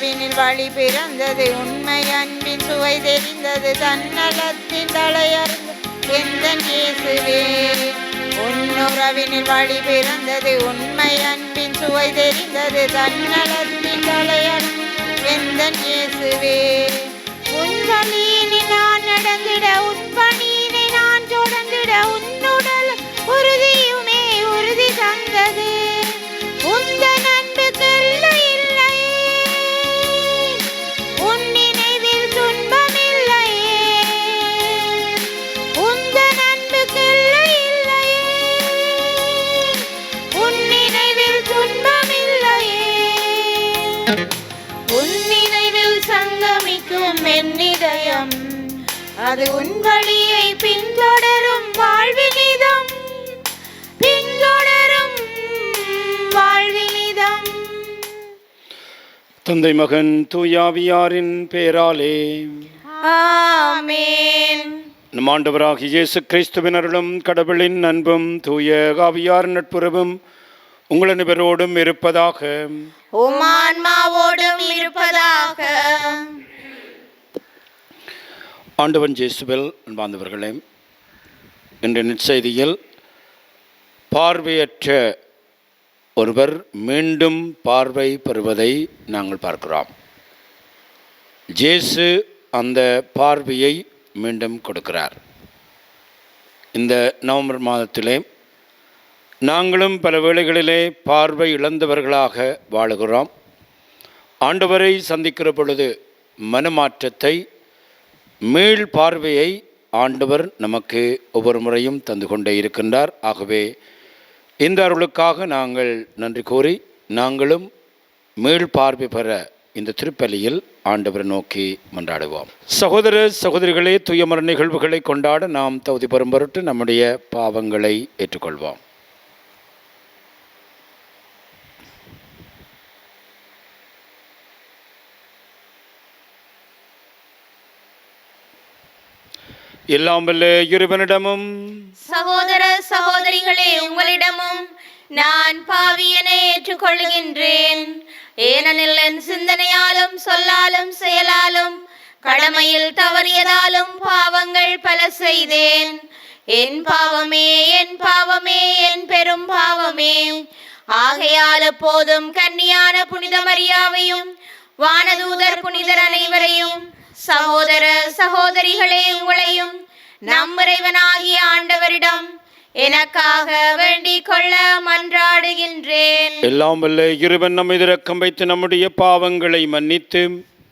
உறவினில் வழி பிறந்தது உண்மை அன்பின் சுவை தெரிந்தது தன்னலத்தின் தலையறிந்து எந்தன் இயேசுவே. உன்னுறவினில் வழி பிறந்தது உண்மை அன்பின் சுவை தெரிந்தது தன்னலத்தின் தலையறிந்து எந்தன் இயேசுவே. உன் வழியினை நான் நடந்திட உன் பணியினை நான் தொடர்ந்திட உன்னுடல் உறுதியுமே உறுதி தந்தது. உந்தன் அன்புக்கு எல்லை இல்லையே, உன் நினைவில் துன்பம் இல்லையே. உந்தன் அன்புக்கு எல்லை இல்லையே, உன் நினைவில் துன்பம் இல்லையே. உன் நினைவில் சங்கமிக்கும் என் இதயம் அது உன் வழியை பின்தொடரும் வாழ்வினிதம், பின்தொடரும் வாழ்வினிதம். தந்தை மகன் தூயாவியாரின் பெயராலே ஆமென். நம் ஆண்டவராகிய இயேசு கிறிஸ்துவின் அருளும் கடவுளின் அன்பும் தூய ஆவியார் நட்புறவும் உங்கள் அனைவரோடும் இருப்பதாக. உம் ஆன்மாவோடும் இருப்பதாக. ஆண்டவன் இயேசுவில் அன்பார்ந்தவர்களே, இன்று நற்செய்தியில் பார்வையற்ற ஒருவர் மீண்டும் பார்வை பெறுவதை நாங்கள் பார்க்கிறோம். இயேசு அந்த பார்வையை மீண்டும் கொடுக்கிறார். இந்த நவம்பர் மாதத்திலே நாங்களும் பல வேளைகளிலே பார்வை இழந்தவர்களாக வாழுகிறோம். ஆண்டவரை சந்திக்கிற பொழுது மனமாற்றத்தை, மீள் பார்வையை ஆண்டவர் நமக்கு ஒவ்வொரு முறையும் தந்து கொண்டே இருக்கின்றார். ஆகவே இந்த அருளுக்காக நாங்கள் நன்றி கூறி நாங்களும் மீள் பார்வை பெற இந்த திருப்பலியில் ஆண்டவரை நோக்கி மன்றாடுவோம். சகோதர சகோதரிகளே, துயமர நிகழ்வுகளை கொண்டாட நாம் தகுதி பெறும் பொருட்டு நம்முடைய பாவங்களை ஏற்றுக்கொள்வோம். எல்லாம் வல்ல இறைவனிடமும் சகோதர சகோதரிகளே உங்களிடமும் நான் பாவியனை ஏற்றுக்கொள்கின்றேன். ஏனெனில் என் சிந்தனையாலும் சொல்லாலும் செயலாலும் கடமையில் தவறியதாலும் பாவங்கள் பல செய்தேன். என் பாவமே என் பாவமே என் பெரும் பாவமே. ஆகையால் எப்போதும் கன்னியான புனித மரியாவையும் வானதூதர் புனிதர் அனைவரையும் சகோதர சகோதரிகளே உங்களையும் நம் இறைவனாகிய ஆண்டவரிடம் எனக்காக வேண்டிக் கொள்ள மன்றாடுகின்றேன். எல்லாம் வல்ல இறைவன் நம்மை இரக்கம் வைத்து நம்முடைய பாவங்களை மன்னித்து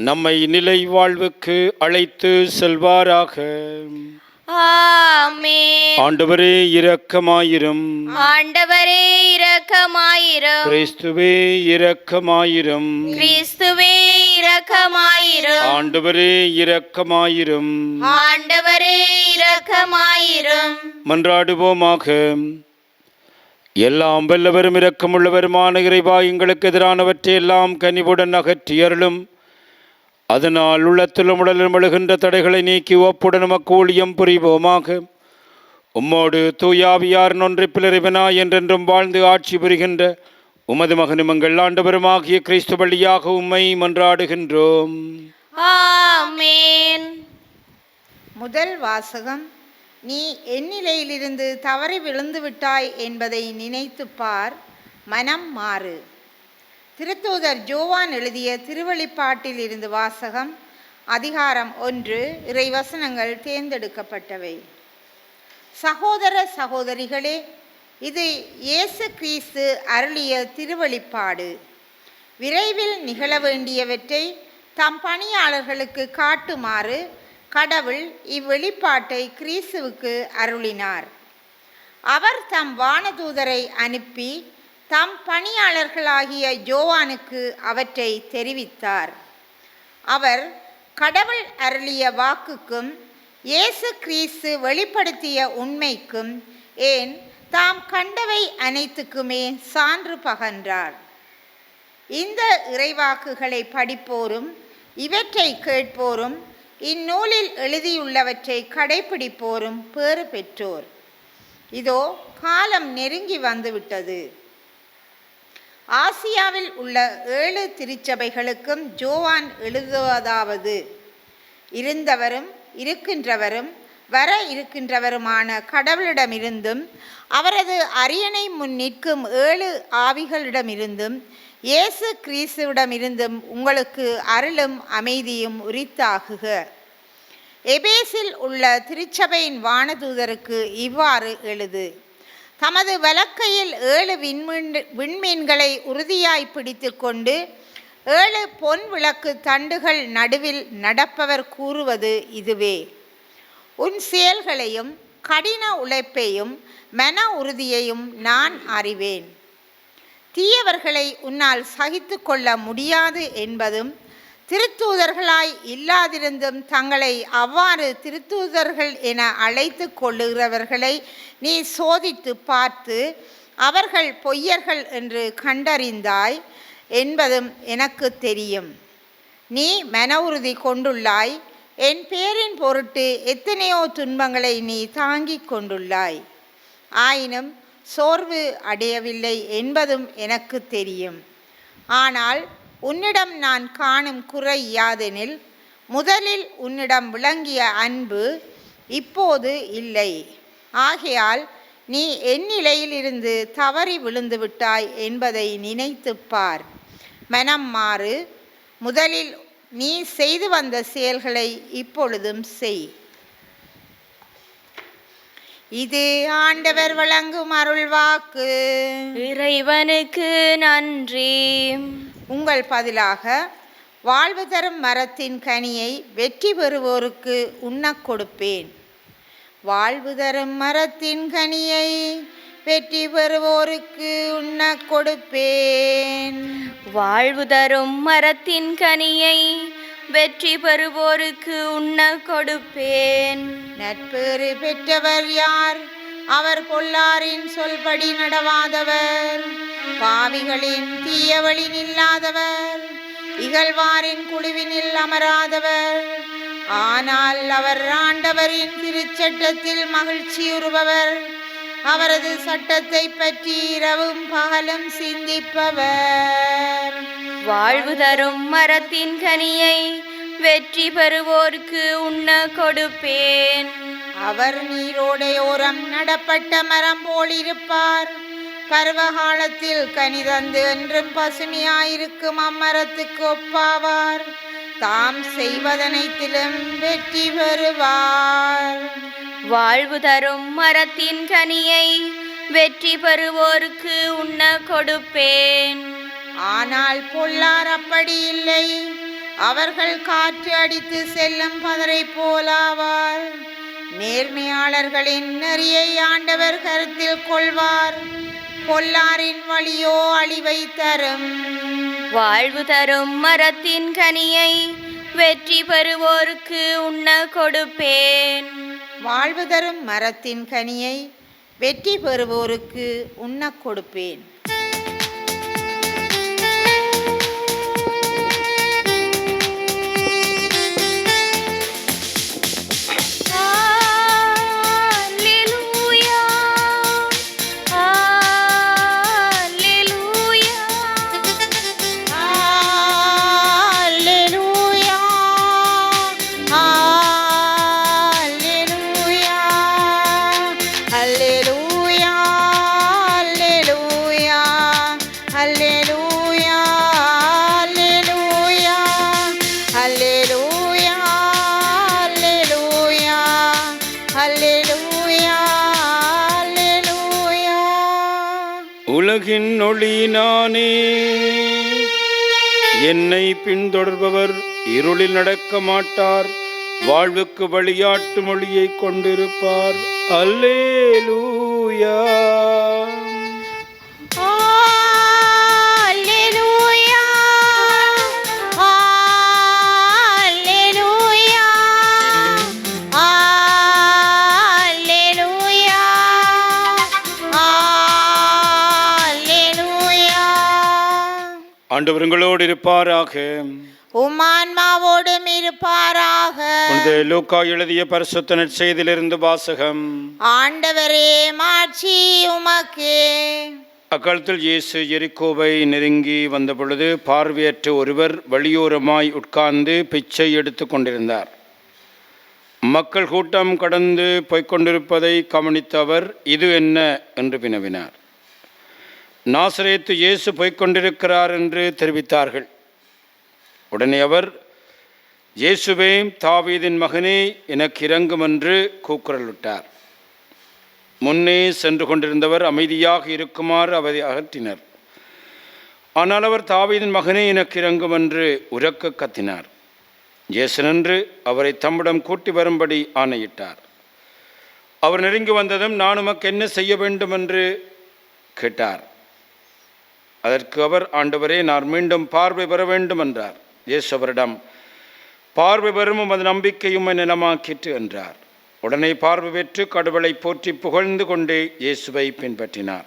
நம்மை நிலை வாழ்வுக்கு அழைத்து செல்வாராக. ஆமென். ஆண்டவரே இரக்கமாயிரும். ஆண்டவரே இரக்கமாயிரும். கிறிஸ்துவே இரக்கமாயிரும். கிறிஸ்துவே இரக்கமாயிரும். ஆண்டவரே இரக்கமாயிரும். ஆண்டவரே இரக்கமாயிரும். மன்றாடுவோமாக. எல்லாம் வல்லவரும் இரக்கமுள்ளவருமான இறைவா, எங்களுக்கு எதிரானவற்றை எல்லாம் கனிவுடன் அகற்றி அருளும். அதனால் உள்ளத்திலும் உடலிலும் எழுகின்ற தடைகளை நீக்கி ஒப்புடன் நமக்கு ஊழியம் புரிவோமாக. உம்மோடு தூயாவியார் ஒன்றிப்பில் இறைவனாய் என்றென்றும் வாழ்ந்து ஆட்சி புரிகின்ற உமது மகனும் எங்கள் ஆண்டவருமாகிய கிறிஸ்து வழியாக உம்மை மன்றாடுகின்றோம். ஆமென். முதல் வாசகம். நீ எந்நிலையிலிருந்து தவறி விழுந்து விட்டாய் என்பதை நினைத்து பார், மனம் மாறு. திருத்தூதர் ஜோவான் எழுதிய திருவெளிப்பாட்டில் இருந்து வாசகம். அதிகாரம் 1. இறைவசனங்கள் தேர்ந்தெடுக்கப்பட்டவை. சகோதர சகோதரிகளே, இது இயேசு கிறிஸ்து அருளிய திருவெளிப்பாடு. விரைவில் நிகழ வேண்டியவற்றை தம் பணியாளர்களுக்கு காட்டுமாறு கடவுள் இவ்வெளிப்பாட்டை கிறிஸ்துவுக்கு அருளினார். அவர் தம் வானதூதரை அனுப்பி தம் பணியாளர்களாகிய ஜோவானுக்கு அவற்றை தெரிவித்தார். அவர் கடவுள் அருளிய வாக்குக்கும் இயேசு கிறிஸ்து வெளிப்படுத்திய உண்மைக்கும், ஏன் தாம் கண்டவை அனைத்துக்குமே சான்று பகன்றார். இந்த இறைவாக்குகளை படிப்போரும் இவற்றை கேட்போரும் இந்நூலில் எழுதியுள்ளவற்றை கடைப்பிடிப்போரும் பேறு பெற்றோர். இதோ காலம் நெருங்கி வந்துவிட்டது. ஆசியாவில் உள்ள 7 திருச்சபைகளுக்கும் ஜோவான் எழுதுவதாவது: இருந்தவரும் இருக்கின்றவரும் வர இருக்கின்றவருமான கடவுளிடமிருந்தும் அவரது அரியணை முன் நிற்கும் 7 ஆவிகளிடமிருந்தும் இயேசு கிறிஸ்துவிடமிருந்தும் உங்களுக்கு அருளும் அமைதியும் உரித்தாகுக. எபேசில் உள்ள திருச்சபையின் வானதூதருக்கு இவ்வாறு எழுது: தமது வலக்கையில் 7 விண்மீன்களை உறுதியாய் பிடித்து கொண்டு 7 பொன் விளக்கு தண்டுகள் நடுவில் நடப்பவர் கூறுவது இதுவே: உன் செயல்களையும் கடின உழைப்பையும் மன உறுதியையும் நான் அறிவேன். தீயவர்களை உன்னால் சகித்து கொள்ள முடியாது என்பதும், திருத்தூதர்களாய் இல்லாதிருந்தும் தங்களை அவ்வாறு திருத்தூதர்கள் என அழைத்து கொள்ளுகிறவர்களை நீ சோதித்து பார்த்து அவர்கள் பொய்யர்கள் என்று கண்டறிந்தாய் என்பதும் எனக்கு தெரியும். நீ மன உறுதி கொண்டுள்ளாய். என் பேரின் பொருட்டு எத்தனையோ துன்பங்களை நீ தாங்கிக் கொண்டுள்ளாய். ஆயினும் சோர்வு அடையவில்லை என்பதும் எனக்கு தெரியும். ஆனால் உன்னிடம் நான் காணும் குறை யாதெனில், முதலில் உன்னிடம் விளங்கிய அன்பு இப்போது இல்லை. ஆகையால் நீ என் நிலையிலிருந்து தவறி விழுந்து விட்டாய் என்பதை நினைத்துப் பார். மனம் மாறு. முதலில் நீ செய்து வந்த செயல்களை இப்பொழுதும் செய். இது ஆண்டவர் வழங்கும் அருள்வாக்கு. இறைவனுக்கு நன்றி. உங்கள் பதிலாக வாழ்வு தரும் மரத்தின் கனியை வெற்றி பெறுவோருக்கு உண்ணக் கொடுப்பேன். வாழ்வு தரும் மரத்தின் கனியை வெற்றி பெறுவோருக்கு உண்ணக் கொடுப்பேன். வாழ்வு தரும் மரத்தின் கனியை வெற்றி பெறுவோருக்கு உண்ண கொடுப்பேன். நட்பேறு பெற்றவர் யார்? அவர் பொல்லாரின் சொல்படி நடவாதவர், பாவிகளின் தீய வழி நில்லாதவர், இகழ்வாரின் குழுவினில் அமராதவர். ஆனால் அவர் ஆண்டவரின் திருச்சட்டத்தில் மகிழ்ச்சியுறுபவர். அவரது சட்டத்தை பற்றி இரவும் பகலும் சிந்திப்பவர். வாழ்வு தரும் மரத்தின் கனியை வெற்றி பெறுவோருக்கு உண்ண கொடுப்பேன். அவர் நீரோடையோரம் நடப்பட்ட மரம் போல் இருப்பார். பருவகாலத்தில் கனி தந்து என்றும் பசுமையாயிருக்கும் அம்மரத்துக்கு ஒப்பாவார். தாம் செய்வதனைத்திலும் வெற்றி பெறுவார். வாழ்வு தரும் மரத்தின் கனியை வெற்றி பெறுவோருக்கு உண்ண கொடுப்பேன். ஆனால் பொல்லார் அப்படி இல்லை. அவர்கள் காற்று அடித்து செல்லும் பதரை போலாவார். நேர்மையாளர்களின் நெறியை ஆண்டவர் கருத்தில் கொள்வார். பொல்லாரின் வழியோ அழிவை தரும். வாழ்வு தரும் மரத்தின் கனியை வெற்றி பெறுவோருக்கு உண்ண கொடுப்பேன். வாழ்வு தரும் மரத்தின் கனியை வெற்றி பெறுவோருக்கு உண்ணக் கொடுப்பேன். உலகின் ஒளி நானே, என்னை பின்தொடர்பவர் இருளில் நடக்க மாட்டார், வாழ்வுக்கு வழியாட்டு மொழியை கொண்டிருப்பார். அல்லேலூயா. ஆண்டவர் உங்களோடு இருப்பாராக. உம் ஆன்மாவோடும் இருப்பாராக. லூக்கா எழுதிய பரிசுத்த நற்செய்தியிலிருந்து வாசகம். ஆண்டவரே மாட்சி உமக்கே. அக்காலத்தில் இயேசு எரிக்கோவை நெருங்கி வந்தபொழுது பார்வையற்ற ஒருவர் வழியோரமாய் உட்கார்ந்து பிச்சை எடுத்து கொண்டிருந்தார். மக்கள் கூட்டம் கடந்து போய்கொண்டிருப்பதை கவனித்த அவர், இது என்ன என்று வினவினார். நாசரேத்து இயேசு போய்கொண்டிருக்கிறார் என்று தெரிவித்தார்கள். உடனே அவர், இயேசுவே, தாவீதின் மகனே, எனக்கு இரங்கும் என்று கூக்குரலிட்டார். முன்னே சென்று கொண்டிருந்தவர் அமைதியாக இருக்குமாறு அவரை அகற்றினர். ஆனால் அவர், தாவீதின் மகனே, எனக்கு இரங்கும் என்று உரக்க கத்தினார். இயேசு நின்று அவரை தம்மிடம் கூட்டி வரும்படி ஆணையிட்டார். அவர் நெருங்கி வந்ததும், நான் உமக்கு என்ன செய்ய வேண்டும் என்று கேட்டார். அதற்கு அவர், ஆண்டவரே, நான் மீண்டும் பார்வை பெற வேண்டும் என்றார். இயேசு அவரிடம், பார்வை பெறும் அது நம்பிக்கையும் நிலமாக்கிற்று என்றார். உடனே பார்வை பெற்று கடவுளை போற்றி புகழ்ந்து கொண்டே இயேசுவை பின்பற்றினார்.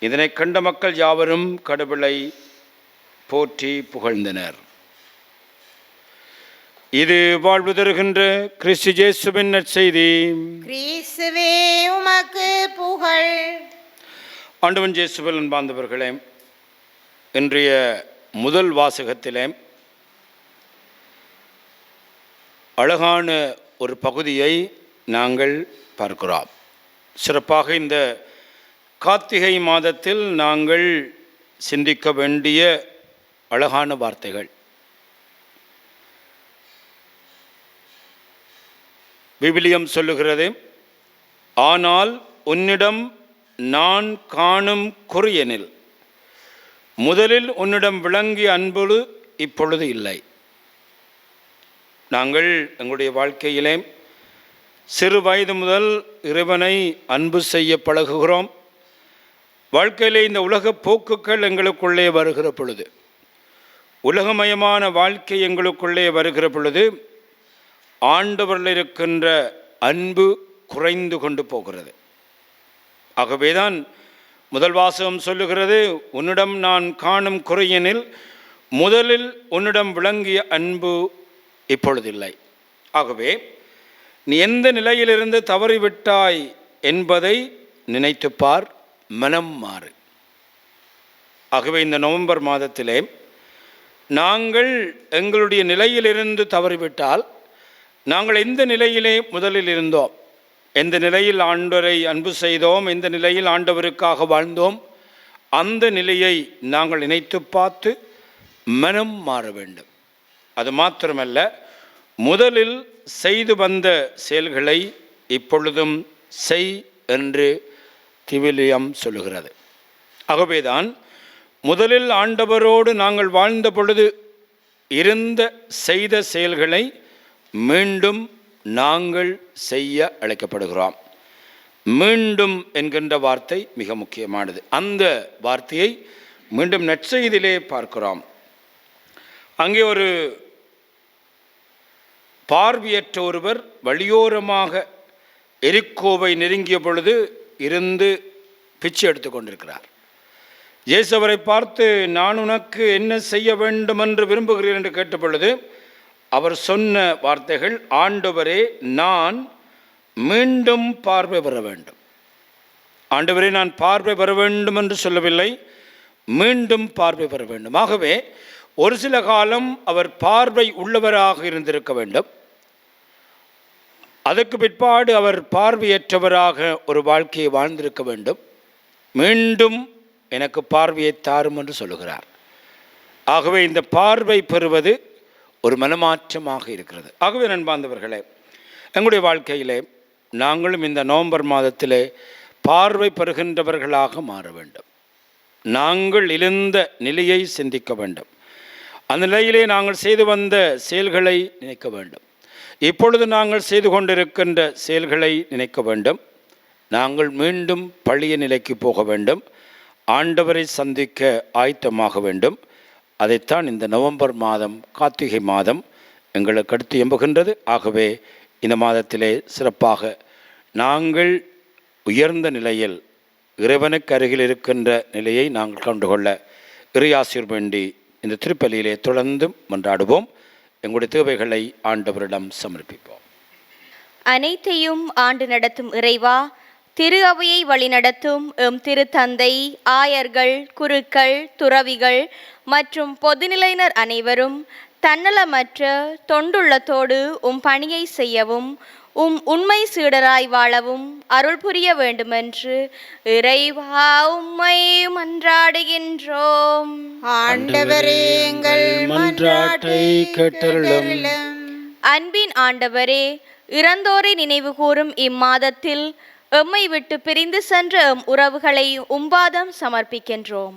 இதனை கண்ட மக்கள் யாவரும் கடவுளை போற்றி புகழ்ந்தனர். இது வாழ்வு தருகின்ற கிறிஸ்து இயேசுவின் நற்செய்தி. கிறிஸ்துவே உமக்கு புகழ். ஆண்டவன் இயேசுவில் அன்பார்ந்தவர்களே, இன்றைய முதல் வாசகத்திலே அழகான ஒரு பகுதியை நாங்கள் பார்க்கிறோம். சிறப்பாக இந்த கார்த்திகை மாதத்தில் நாங்கள் சிந்திக்க வேண்டிய அழகான வார்த்தைகள். விவிலியம் சொல்லுகிறது, ஆனால் உன்னிடம் நான் காணும் குறியெனில் முதலில் உன்னிடம் விளங்கிய அன்பு இப்பொழுது இல்லை. நாங்கள் எங்களுடைய வாழ்க்கையிலே சிறு வயது முதல் இறைவனை அன்பு செய்ய பழகுகிறோம். வாழ்க்கையிலே இந்த உலக போக்குகள் எங்களுக்குள்ளே வருகிற பொழுது, உலகமயமான வாழ்க்கை எங்களுக்குள்ளே வருகிற பொழுது, ஆண்டவரில் இருக்கின்ற அன்பு குறைந்து கொண்டு போகிறது. ஆகவேதான் முதல் வாசகம் சொல்லுகிறது, உன்னிடம் நான் காணும் குறையெனில் முதலில் உன்னிடம் விளங்கிய அன்பு இப்பொழுதில்லை. ஆகவே நீ எந்த நிலையிலிருந்து தவறிவிட்டாய் என்பதை நினைத்துப்பார், மனம் மாறு. ஆகவே இந்த நவம்பர் மாதத்திலே நாங்கள் எங்களுடைய நிலையிலிருந்து தவறிவிட்டால், நாங்கள் எந்த நிலையிலே முதலில் இருந்தோம், எந்த நிலையில் ஆண்டவரை அன்பு செய்தோம், எந்த நிலையில் ஆண்டவருக்காக வாழ்ந்தோம், அந்த நிலையை நாங்கள் நினைத்து பார்த்து மனம் மாற வேண்டும். அது மாத்திரமல்ல, முதலில் செய்து வந்த செயல்களை இப்பொழுதும் செய் என்று விவிலியம் சொல்லுகிறது. ஆகவேதான் முதலில் ஆண்டவரோடு நாங்கள் வாழ்ந்த பொழுது இருந்த செய்த செயல்களை மீண்டும் நாங்கள் செய்ய அழைக்கப்படுகிறோம். மீண்டும் என்கின்ற வார்த்தை மிக முக்கியமானது. அந்த வார்த்தையை மீண்டும் நற்செய்தியிலே பார்க்கிறோம். அங்கே ஒரு பார்வையற்ற ஒருவர் வழியோரமாக எரிக்கோவை நெருங்கிய பொழுது இருந்து பிச்சை எடுத்து கொண்டிருக்கிறார். இயேசு அவரை பார்த்து, நான் உனக்கு என்ன செய்ய வேண்டும் என்று விரும்புகிறேன் என்று கேட்ட பொழுது அவர் சொன்ன வார்த்தைகள், ஆண்டவரே, நான் மீண்டும் பார்வை பெற வேண்டும். ஆண்டவரே, நான் பார்வை பெற வேண்டும் என்று சொல்லவில்லை, மீண்டும் பார்வை பெற வேண்டும். ஆகவே ஒரு சில காலம் அவர் பார்வை உள்ளவராக இருந்திருக்க வேண்டும். அதற்கு பிற்பாடு அவர் பார்வையற்றவராக ஒரு வாழ்க்கையை வாழ்ந்திருக்க வேண்டும். மீண்டும் எனக்கு பார்வையை தாரும் என்று சொல்லுகிறார். ஆகவே இந்த பார்வை பெறுவது ஒரு மனமாற்றமாக இருக்கிறது. ஆகவே நண்பார்ந்தவர்களே, எங்களுடைய வாழ்க்கையிலே நாங்களும் இந்த நவம்பர் மாதத்திலே பார்வை பெறுகின்றவர்களாக மாற வேண்டும். நாங்கள் எழுந்த நிலையை சிந்திக்க வேண்டும். அந்த நிலையிலே நாங்கள் செய்து வந்த செயல்களை நினைக்க வேண்டும். இப்பொழுது நாங்கள் செய்து கொண்டிருக்கின்ற செயல்களை நினைக்க வேண்டும். நாங்கள் மீண்டும் பழைய நிலைக்கு போக வேண்டும். ஆண்டவரை சந்திக்க ஆயத்தமாக வேண்டும். அதைத்தான் இந்த நவம்பர் மாதம், கார்த்திகை மாதம் எங்களுக்கு அடுத்து எம்புகின்றது. ஆகவே இந்த மாதத்திலே சிறப்பாக நாங்கள் உயர்ந்த நிலையில் இறைவனுக்கு அருகில் இருக்கின்ற நிலையை நாங்கள் கண்டுகொள்ள இறையாசிர் வேண்டி இந்த திருப்பலியிலே தொடர்ந்தும் மன்றாடுவோம். எங்களுடைய தேவைகளை ஆண்டவரிடம் சமர்ப்பிப்போம். அனைத்தையும் ஆண்டு நடத்தும் இறைவா, திரு அவையை வழிநடத்தும் எம் திருத்தந்தை, ஆயர்கள், குருக்கள், துறவிகள் மற்றும் பொதுநிலையினர் அனைவரும் தன்னலமற்ற தொண்டுள்ளத்தோடு பணியை செய்யவும் உண்மை சீடராய் வாழவும் அருள் புரிய வேண்டுமென்று இறைவா உம்மை மன்றாடுகின்றோம். ஆண்டவரே எங்கள் மன்றாட்டை கேட்டருளும். அன்பின் ஆண்டவரே, இறந்தோரை நினைவு கூறும் இம்மாதத்தில் எம்மை விட்டு பிரிந்து சென்ற எம் உறவுகளை உம்பாதம் சமர்ப்பிக்கின்றோம்.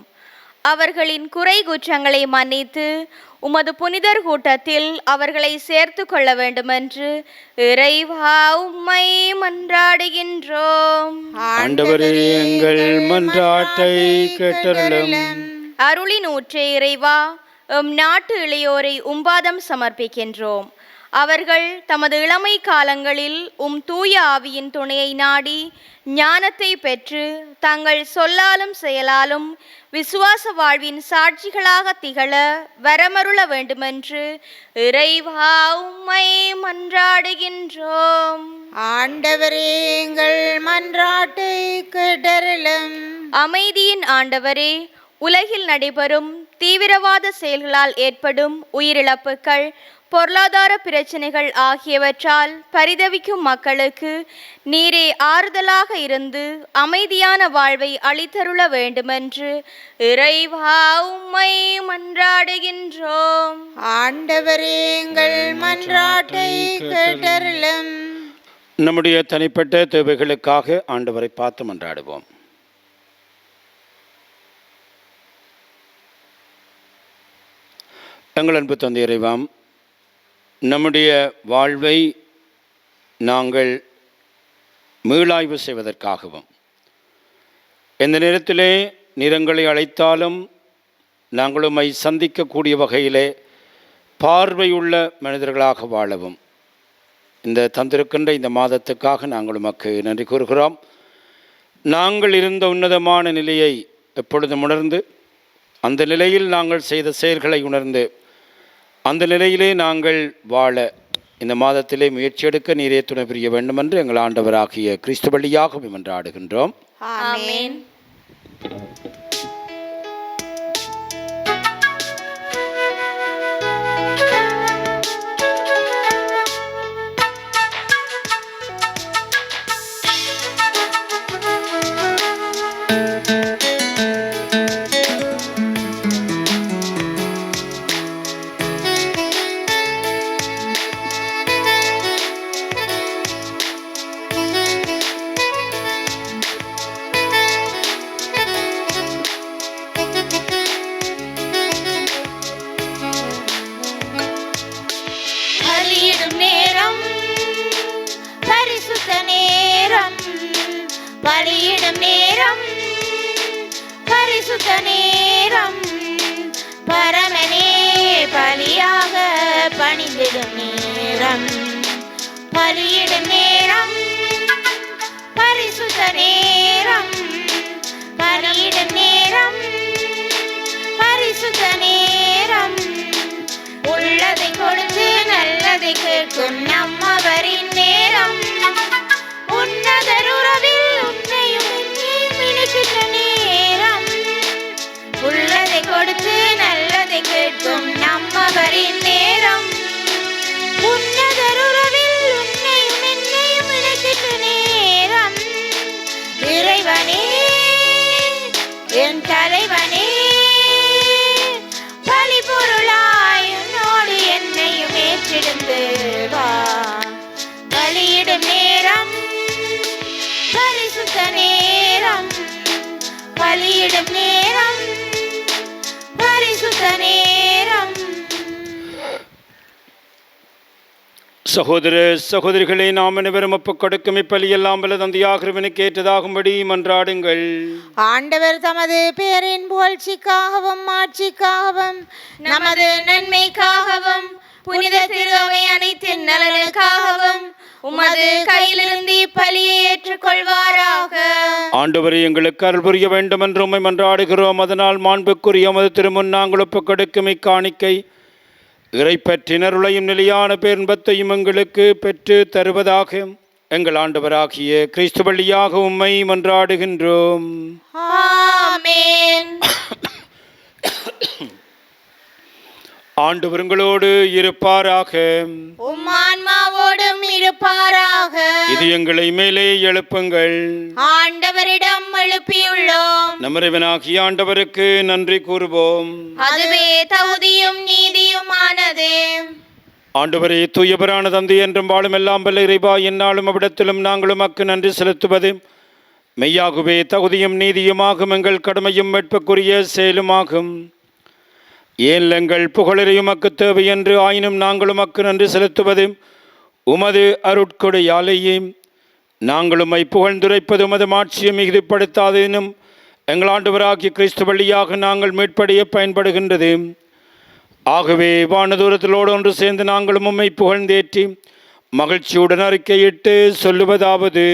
அவர்களின் குறை குற்றங்களை மன்னித்து உமது புனிதர் கூட்டத்தில் அவர்களை சேர்த்து கொள்ள வேண்டுமென்று இறைவா உம்மை மன்றாடுகின்றோம். ஆண்டவரே எங்கள் மன்றாட்டை கேட்டருளும். அருளின் ஊற்றே இறைவா, எம் நாட்டு இளையோரை உம்பாதம் சமர்ப்பிக்கின்றோம். அவர்கள் தமது இளமை காலங்களில் தூய ஆவியின் துணையை நாடி ஞானத்தை பெற்று தங்கள் சொல்லாலும் செயலாலும் விசுவாச வாழ்வின் சாட்சிகளாக திகழ வரமருள வேண்டுமென்று இறைவா உம்மை மன்றாடுகின்றோம். ஆண்டவரே எங்கள் மன்றாட்டை கேட்டருளும். அமைதியின் ஆண்டவரே, உலகில் நடைபெறும் தீவிரவாத செயல்களால் ஏற்படும் உயிரிழப்புகள், பொருளாதார பிரச்சனைகள் ஆகியவற்றால் பரிதவிக்கும் மக்களுக்கு நீரே ஆறுதலாக இருந்து அமைதியான வாழ்வை அளித்தருள வேண்டுமென்று இறைவா உம்மை மன்றாடுகின்றோம். ஆண்டவரே எங்கள் மன்றாட்டை கேட்டருளும். நம்முடைய தனிப்பட்ட தேவைகளுக்காக ஆண்டவரை பார்த்து மன்றாடுவோம். எங்கள் அன்பு தந்தை இறைவாம், நம்முடைய வாழ்வை நாங்கள் மீளாய்வு செய்வதற்காகவும் எந்த நேரத்திலே நிறங்களை அழைத்தாலும் நாங்கள் உம்மை சந்திக்கக்கூடிய வகையிலே பார்வையுள்ள மனிதர்களாக வாழவும் இந்த தந்திருக்கின்ற இந்த மாதத்துக்காக நாங்கள் உமக்கு நன்றி கூறுகிறோம். நாங்கள் இருந்த உன்னதமான நிலையை எப்பொழுதும் உணர்ந்து அந்த நிலையில் நாங்கள் செய்த செயல்களை உணர்ந்து அந்த நிலையிலே நாங்கள் வாழ இந்த மாதத்திலே முயற்சி எடுக்க நீரே துணை புரிய வேண்டும் என்று எங்கள் ஆண்டவராகிய கிறிஸ்து வழியாக மன்றாடுகின்றோம். ஆமென். பலியிடும் நேரம், பரிசுத்த நேரம், பரமனே பலியாக பணிந்திடும் நேரம். பலியிடும் நேரம், பரிசுத்த நேரம், பலியிடும் நேரம், பரிசுத்த நேரம். உள்ளதை கொடுத்து நல்லதை கேட்கும் நம்மவரின் நேரம். உன்னதர் உறவில் உன்னையும் என்னையும் இணைக்கின்ற நேரம். உள்ளதை கொடுத்து நல்லதை கேட்கும் நம்மவரின் நேரம். உன்னதர் உறவில் உன்னையும் என்னையும் இணைக்கின்ற நேரம். இறைவனே என் தலைவனே, பலி பொருளாய் உன்னோடு என்னையும் ஏற்றிடுந்து வா. பலியிடும் நேரம், பரிசுத்த நேரம், பலியிடும் நேரம், பரிசுத்த நேரம். சகோதர சகோதரிகளே, நாம் அனைவரும் ஒப்புக் கொடுக்கும் இப்பலியெல்லாம் வல்ல தந்தையாகிறவனுக்கு ஏற்றதாகும்படி மன்றாடுங்கள். ஆண்டவர் தமது பேரின் புகழ்ச்சிக்காகவும் ஆட்சிக்காகவும் நமது நன்மைக்காகவும் புனித திருவை அனைத்தின் நலனுக்காகவும் உமது கையிலிருந்து இப்பலியை ஏற்றுக்கொள்வாராக. ஆண்டவரை எங்களுக்கு அருள் புரிய வேண்டும் என்று உம்மை மன்றாடுகிறோம். அதனால் மாண்புக்குரிய உமது திருமுன் நாங்கள் ஒப்புக் கொடுக்கும் இக்காணிக்கை இறைப்பற்றினருளையும் நிலையான பேரின்பத்தையும் எங்களுக்கு பெற்று தருவதாக. எங்கள் ஆண்டவராகிய கிறிஸ்து வழியாக உம்மை மன்றாடுகின்றோம். ஆமென். ஆண்டவர் உங்களோடு இருப்பாராக. உம் ஆன்மாவோடும் இருப்பாராக. இது எங்களை மேலே எழுப்புங்கள். ஆண்டவரிடம் எழுப்பியுள்ளோம். நம் இறைவனாகிய ஆண்டவருக்கு நன்றி கூறுவோம். அதுவே தகுதியும் நீதியுமானது. ஆண்டவரே, தூயவரான தந்தை என்றும் வாழும் எல்லாம் வல்ல இறைவா, எந்நாளும் அவ்விடத்திலும் நாங்களும் உமக்கு நன்றி செலுத்துவது மெய்யாகவே தகுதியும் நீதியுமாகும், எங்கள் கடமையும் மீட்புக்குரிய செயலுமாகும். ஏன் எங்கள் புகழரையும் உமக்கு தேவை என்று ஆயினும் நாங்கள் உமக்கு நன்றி செலுத்துவது உமது அருட்கொடையாலேயே. நாங்கள் உம்மை புகழ்ந்துரைப்பது உமது மாட்சியை மிகுதிப்படுத்தாதேனும் எங்கள் ஆண்டவராகிய கிறிஸ்து வழியாக நாங்கள் மீட்படைய பயன்படுகின்றது. ஆகவே வானதூரத்திலோடு ஒன்று சேர்ந்து நாங்களும் உம்மை புகழ்ந்தேற்றி மகிழ்ச்சியுடன் அறிக்கையிட்டு சொல்லுவதாவது: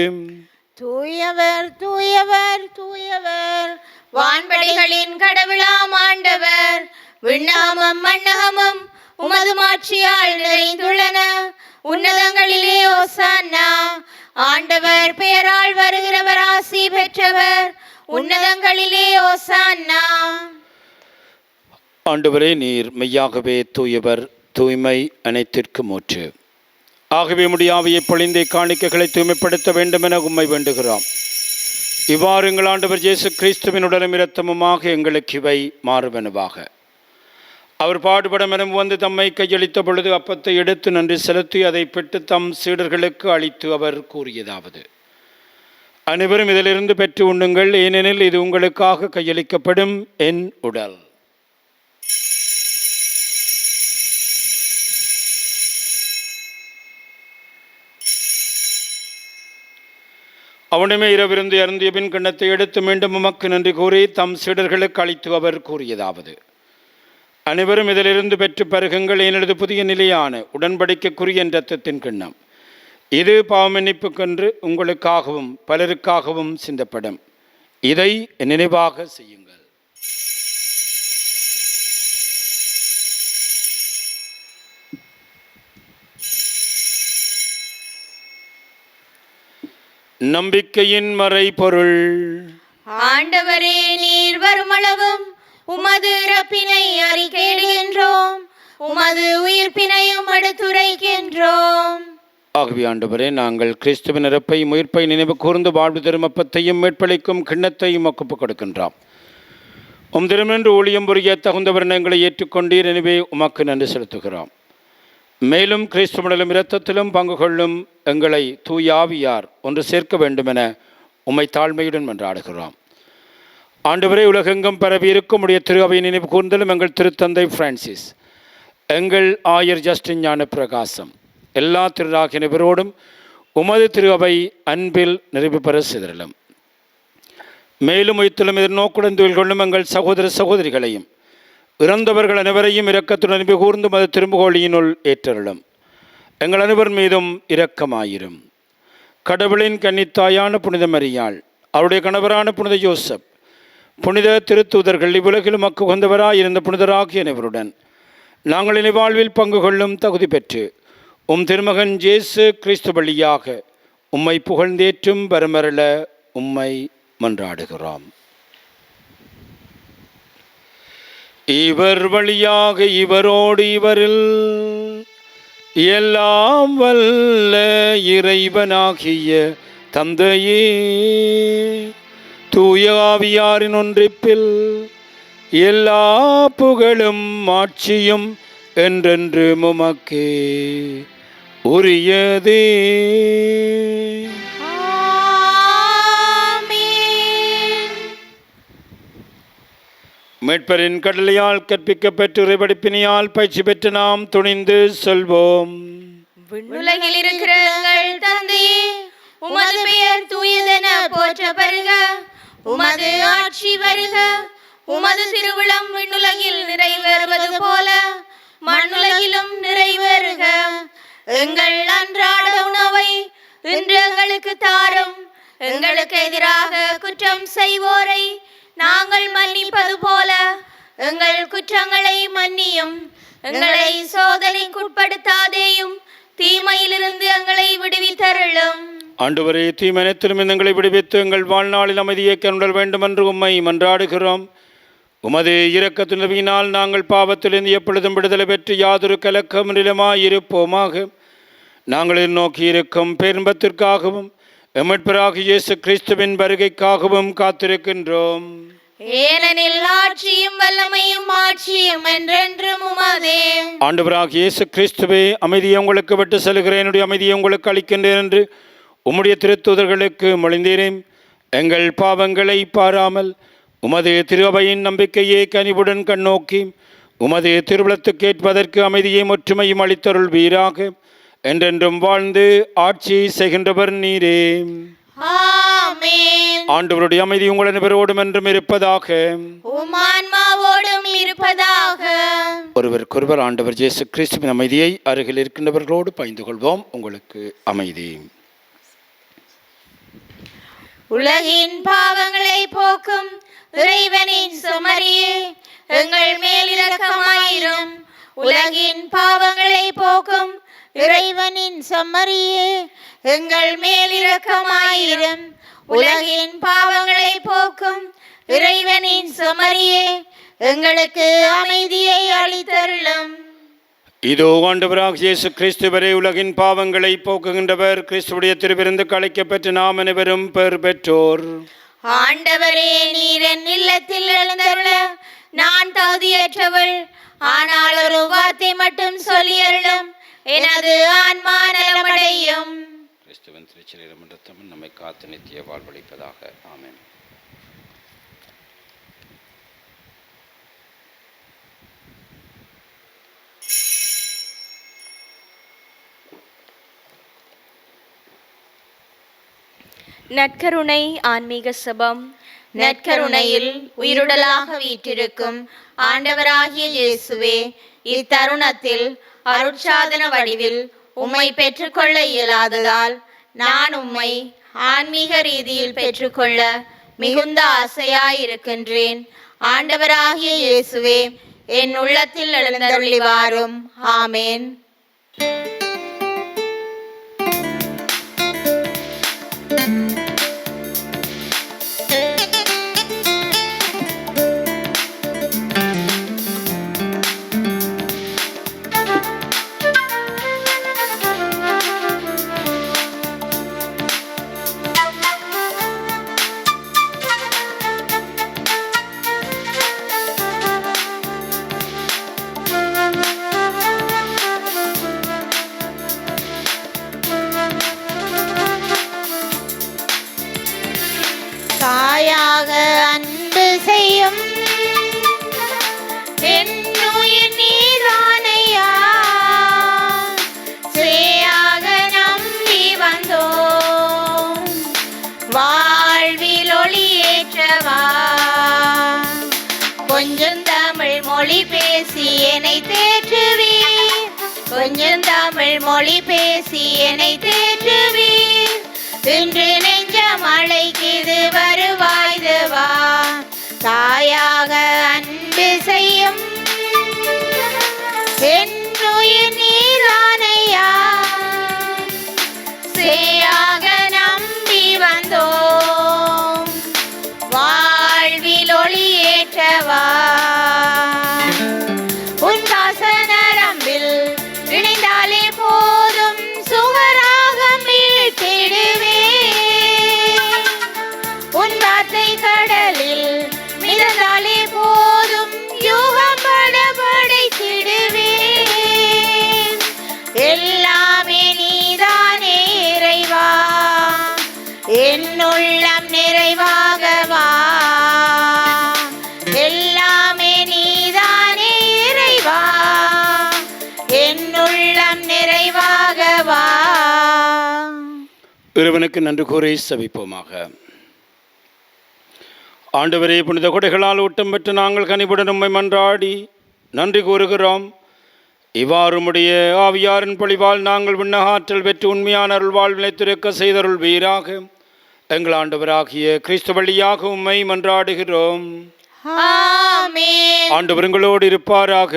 தூயவர் தூயவர் தூயவர், வான்படைகளின் கடவுளாம் ஆண்டவர். விண்ணகமும் மண்ணகமும் உமது மாட்சியால் நிறைந்துள்ளன. உன்னதங்களிலே ஓசானா. ஆண்டவர் பெயரால் வருகிறவர் ஆசி பெற்றவர். உன்னதங்களிலே ஓசானா. ஆண்டவரே, நீர் மெய்யாகவே தூயவர், தூய்மை அனைத்திற்கும் ஊற்று. ஆகவே முடியாவையை பொழிந்தை காணிக்கைகளை தூய்மைப்படுத்த வேண்டும் என உம்மை வேண்டுகிறோம். இவ்வாறு எங்கள் ஆண்டவர் இயேசு கிறிஸ்துவின் உடலும் இரத்தமுமாக எங்களுக்கு இவை மாறுவனவாக. அவர் பாடுபட மனம் வந்து தம்மை கையளித்த பொழுது அப்பத்தை எடுத்து நன்றி செலுத்தி அதை பெற்று தம் சீடர்களுக்கு அளித்து அவர் கூறியதாவது: அனைவரும் இதிலிருந்து பெற்று உண்ணுங்கள், ஏனெனில் இது உங்களுக்காக கையளிக்கப்படும் என் உடல். அவனுமே இரவிருந்து அருந்திய பின் கிண்ணத்தை எடுத்து மீண்டும் உமக்கு நன்றி கூறி தம் சீடர்களுக்கு அளித்து அவர் கூறியதாவது: அனைவரும் இதிலிருந்து பெற்று பருகுங்கள், ஏனெனது புதிய நிலையான உடன்படிக்கைக்குரிய இரத்தத்தின் கிண்ணம். இது பாவமன்னிப்புக்கென்று உங்களுக்காகவும் பலருக்காகவும் சிந்தப்படும். இதை நினைவாக செய்யுங்கள். நம்பிக்கையின் மறைபொருள். ஆண்டவரே, நீர் வருமளவும் உமது இறப்பினை அறிக்கையிடுகின்றோம், உமது உயிர்ப்பினையும் எடுத்துரைக்கின்றோம். ஆகவே ஆண்டவரே, நாங்கள் கிறிஸ்துவின் இறப்பை உயிர்ப்பை நினைவு கூர்ந்து வாழ்வு தரும் அப்பத்தையும் மீட்பளிக்கும் கிண்ணத்தையும் ஒப்புக் கொடுக்கின்றோம். உம் திருமென்று ஊழியம் புரிய தகுந்த வர்ணங்களை ஏற்றுக்கொண்டீர், எனவே உமக்கு நன்றி செலுத்துகிறோம். மேலும் கிறிஸ்துவனிலும் இரத்தத்திலும் பங்கு கொள்ளும் எங்களை தூயாவியார் ஒன்று சேர்க்க வேண்டுமென உம்மை தாழ்மையுடன் மன்றாடுகிறோம். ஆண்டவரே, உலகெங்கும் பரவி இருக்கும் உடைய திரு அவை நினைவு கூர்ந்தலும் எங்கள் திருத்தந்தை பிரான்சிஸ், எங்கள் ஆயர் ஜஸ்டின் ஞான பிரகாசம், எல்லா திருராகினவரோடும் உமது திரு அவை அன்பில் நிறைவு பெற சிதறலும். மேலும் உயிர்த்தலும் எதிர்நோக்குடன் தொழில் கொள்ளும் எங்கள் சகோதர சகோதரிகளையும் இறந்தவர்கள் அனைவரையும் இரக்கத்துடன் அனுப்பி கூர்ந்து மது திரும்புகோழியினுள் ஏற்றருளும். எங்கள் அனைவர் மீதும் இரக்கமாயிரும். கடவுளின் கன்னித்தாயான புனித மரியாள், அவருடைய கணவரான புனித யோசப், புனித திருத்தூதர்கள், இவ்வுலகிலும் மக்கு உகந்தவராயிருந்த புனிதராகிய அனைவருடன் நாங்கள் இனி வாழ்வில் பங்கு கொள்ளும் தகுதி பெற்று உம் திருமகன் இயேசு கிறிஸ்து வழியாக உம்மை புகழ்ந்தேற்றும் வரமருள உம்மை மன்றாடுகிறோம். இவர் வழியாக இவரோடு இவரில் எல்லாம் வல்ல இறைவனாகிய தந்தையே, தூய ஆவியாரின் ஒன்றிப்பில் எல்லா புகழும் ஆட்சியும் என்றென்று உமக்கே உரியதே. மீட்பரின் கடலையால் கற்பிக்கப்பெற்று இறைபடிப்பினியால் பயிற்சி பெற்று நாம் துணிந்து சொல்வோம்: விண்ணுலகில் இருக்கிற எங்கள் தந்தையே, உமது பெயர் தூயதென போற்ற பெறுக. உமது ஆட்சி வருக. உமது திருவிழம் விண்ணுலகில் நிறைவேறுவது போல மண்ணுலகிலும் நிறைவேறுக. எங்கள் அன்றாட உணவை இன்று எங்களுக்கு தாரும். எங்களுக்கு எதிராக குற்றம் செய்வோரை நாங்கள் மன்னிப்பது போல எங்கள் குற்றங்களை மன்னியும். எங்களை சோதனைக்குட்படுத்தாதேயும், தீமையிலிருந்து எங்களை விடுவித்தருளும். ஆண்டவரே, தீமனத்திலும் எங்களை விடுவித்து எங்கள் வாழ்நாளில் அமைதியை கருணல் வேண்டும் என்று உம்மை மன்றாடுகிறோம். உமது இரக்கத்தினால் நாங்கள் பாவத்திலிருந்து எப்பொழுதும் விடுதலை பெற்று யாதொரு கலக்கமில்லாயிருப்போமாக. நாங்கள் நோக்கி இருக்கும் பேரின்பத்திற்காகவும் எமட்பராகிய இயேசு கிறிஸ்துவின் வருகைக்காகவும் காத்திருக்கின்றோம். ஏனெனில் ஆட்சியும் வல்லமையும் ஆட்சியும் என்றென்றும் உமதே. ஆண்டவராகிய இயேசு கிறிஸ்துவே, அமைதியை உங்களுக்கு விட்டு செல்கிறேன், என்னுடைய அமைதியை உங்களுக்கு அளிக்கின்றேன் என்று உம்முடைய திருத்தூதர்களுக்கு மொழிந்தீரேன். எங்கள் பாவங்களை பாராமல் உமது திருஅவையின் நம்பிக்கையே கனிவுடன் கண்ணோக்கி உமது திருவிழத்துக்கு ஏற்பதற்கு அமைதியை ஒற்றுமையும் அளித்தருள்வீராக. என்றென்றும் வாழ்ந்து ஆட்சி செய்கின்றவர் நீரே. ஆமென். ஆண்டவருடைய அமைதி உங்கள் அனைவரோடும் என்றும் இருப்பதாக. உம் ஆன்மாவோடும் இருப்பதாக. ஒருவருக்கொருவர் ஆண்டவர் இயேசு கிறிஸ்துவின் அமைதியை அருகில் இருக்கின்றவர்களோடு பகிர்ந்து கொள்வோம். உங்களுக்கு அமைதி. உலகின் பாவங்களை போக்கும் இறைவனின் சுமரியே, எங்கள் மேல் இரக்கமாயிரும். உலகின் பாவங்களை போக்கும் இறைவனின் செம்மறியே, எங்கள் மேல் இரக்கமாயிரும். உலகின் பாவங்களை போக்கும் இறைவனின் செம்மறியே, எங்களுக்கு அமைதியை அளித்தருளும். இதோ ஆண்டவராகிய இயேசு கிறிஸ்துவரே, உலகின் பாவங்களை போக்குகின்றவர். கிறிஸ்துவுடைய திருவிருந்துக்கு அழைக்கப்பெற்று நாம் அனைவரும் பெயர் பெற்றோர். ஆண்டவரே, நீர் என் இல்லத்தில் எழுந்தருள நான் தகுதியற்றவள். ஆனால் ஒரு வார்த்தை மட்டும் சொல்லியருளும், எனது ஆன்மா நலமடையும். கிறிஸ்துவின் திருச்சரீரம் என்ற தமிழ் நம்மை காத்து நித்திய வாழ்வளிப்பதாக. ஆமென். நற்கருணை ஆன்மீக சபம். நற்கருணையில் உயிருடலாக வீற்றிருக்கும் ஆண்டவராகிய இயேசுவே, இத்தருணத்தில் அருட்சாதன வடிவில் உம்மை பெற்றுக்கொள்ள இயலாததால் நான் உம்மை ஆன்மீக ரீதியில் பெற்றுக்கொள்ள மிகுந்த ஆசையாயிருக்கின்றேன். ஆண்டவராகிய இயேசுவே, என் உள்ளத்தில் எழுந்தருளி வாரும். ஆமேன். தாயாக அன்பு செய்யும் என்னுயிர் நீதானையா, சேயாக நம்பி வந்தோம் வாழ்வில் ஒளியேற்றவா. கொஞ்சம் தமிழ் மொழி பேசி என்னை தேற்றுவீர், கொஞ்சம் தமிழ் மொழி பேசி என்னை தேற்றுவீர். இன்று நெஞ்ச மழைக்குது வருவாய்துவா, தாயாக அன்பு செய்யும் என்னுயிர் நீதானையா, சேயாக நம்பி வந்தோம் வாழ்வில் ஒளியேற்றவா. உன் வாசனரம்பில் இணைந்தாலே போதும் சுகராகம் வீழ்த்திடுவே. உன் வார்த்தை கடலில் மிதந்தாலே போதும் யூகம் படைத்திடுவே. எல்லாமே நீதானே இறைவா, என்னுள்ளம் நிறைவாகவா. எல்லாமே நீதானே இறைவா, என்னுள்ளம் நிறைவாகவா. இறைவனுக்கு நன்றி கூறி செபிப்போமாக. ஆண்டவரே, புனித கொடைகளால் ஊட்டம் பெற்று நாங்கள் கனிவுடன் உம்மை மன்றாடி நன்றி கூறுகிறோம். இவ்வாறு உம்முடைய ஆவியாரின் பொழிவால் நாங்கள் விண்ணகாற்றல் பெற்று உண்மையான அருள் வாழ்வினை திறக்க செய்தருள் வீராக. எங்கள் ஆண்டவராகிய கிறிஸ்து வழியாக உம்மை மன்றாடுகிறோம். ஆமென். ஆண்டவர் உங்களோடு இருப்பாராக,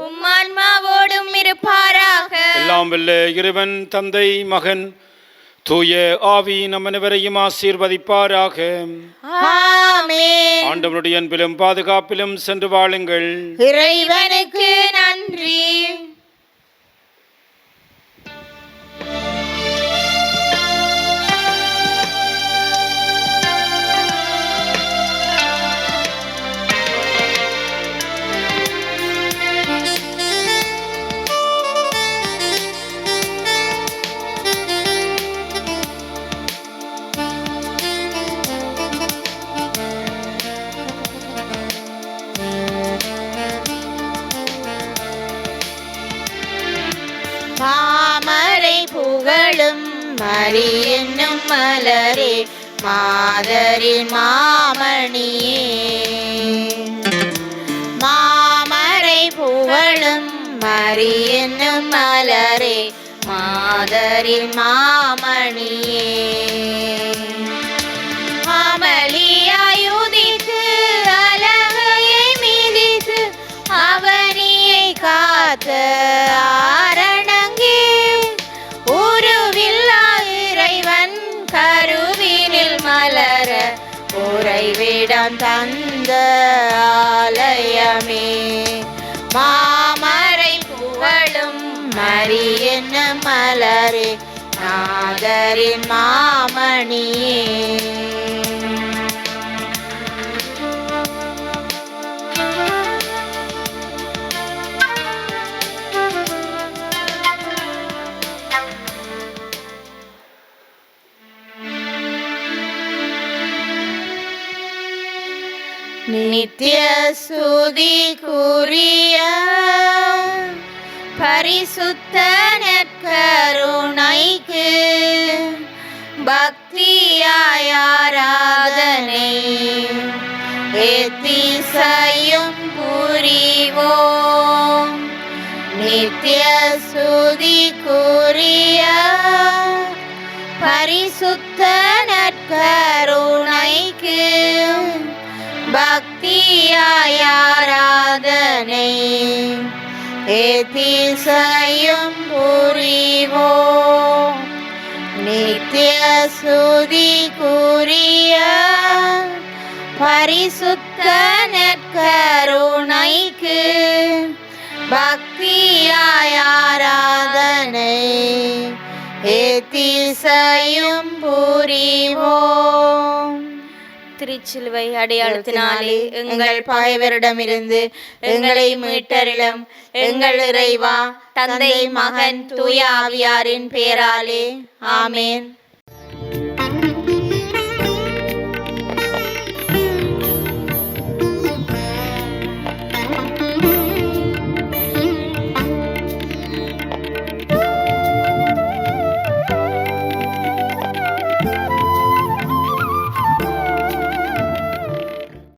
உம் ஆன்மாவோடும் இருப்பாராக. எல்லாம் வல்ல இறைவன் தந்தை, மகன், தூய ஆவி நம் அனைவரையும் ஆசீர்வதிப்பாராக. ஆமென். ஆண்டவருடைய அன்பிலும் பாதுகாப்பிலும் சென்று வாழுங்கள். இறைவனுக்கு நன்றி. மாமரை புகழும் மரி என்னும் மலரே, மாதரின் மாமணியே. மாமரை புகழும் மரி என்னும் மலரே, மாதரின் மாமணியே. அமளியாயுதித்து அலகையை மிதித்து அவனியை காத்த ஆரணங்கே, உருவில்லா இறைவன் கருவினில் மலர உறைவிடம் தந்த ஆலயமே. மாமரை புகழும் மரி என்னும் மலரே, நாதரின் மாமணியே. நித்திய ஸ்துதிக்குரிய பரிசுத்த நற்கருணைக்கு பக்தியாய் ஆராதனை எத்திசையும் புரிவோம். நித்திய ஸ்துதிக்குரிய பரிசுத்த நற்கருணைக்கு பக்தியாய் ஆராதனை எத்திசையும் புரிவோம். நித்திய ஸ்துதிக்குரிய பரிசுத்த நற்கருணைக்கு பக்தியாய் ஆராதனை எத்திசையும் புரிவோம். திருச்சிலுவை அடையாளத்தினாலே எங்கள் பகைவரிடமிருந்து எங்களை மீட்டருளும். எங்கள் இறைவா, தந்தை மகன் தூய ஆவியாரின் பேராலே ஆமென்.